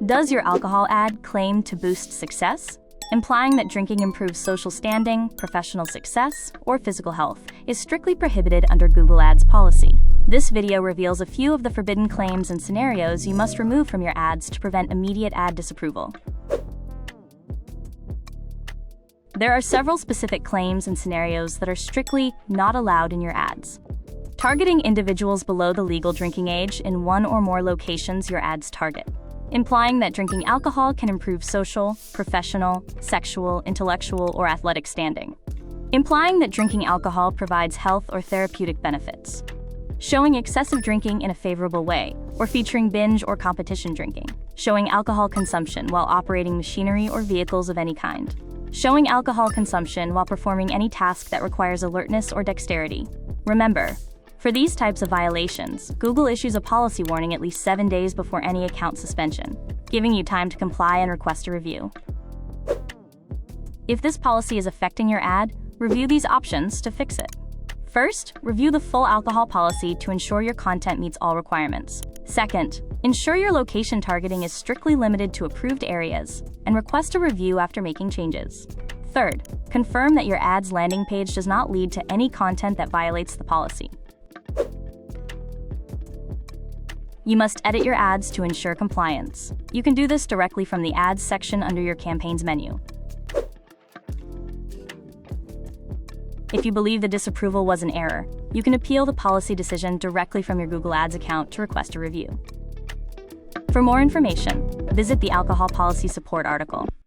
Does your alcohol ad claim to boost success? Implying that drinking improves social standing, professional success, or physical health is strictly prohibited under Google Ads policy. This video reveals a few of the forbidden claims and scenarios you must remove from your ads to prevent immediate ad disapproval. There are several specific claims and scenarios that are strictly not allowed in your ads. Targeting individuals below the legal drinking age in one or more locations your ads target. Implying that drinking alcohol can improve social, professional, sexual, intellectual, or athletic standing. Implying that drinking alcohol provides health or therapeutic benefits. Showing excessive drinking in a favorable way, or featuring binge or competition drinking. Showing alcohol consumption while operating machinery or vehicles of any kind. Showing alcohol consumption while performing any task that requires alertness or dexterity. Remember, for these types of violations, Google issues a policy warning at least 7 days before any account suspension, giving you time to comply and request a review. If this policy is affecting your ad, review these options to fix it. First, review the full alcohol policy to ensure your content meets all requirements. Second, ensure your location targeting is strictly limited to approved areas, and request a review after making changes. Third, confirm that your ad's landing page does not lead to any content that violates the policy. You must edit your ads to ensure compliance. You can do this directly from the Ads section under your campaign's menu. If you believe the disapproval was an error, you can appeal the policy decision directly from your Google Ads account to request a review. For more information, visit the Alcohol Policy Support article.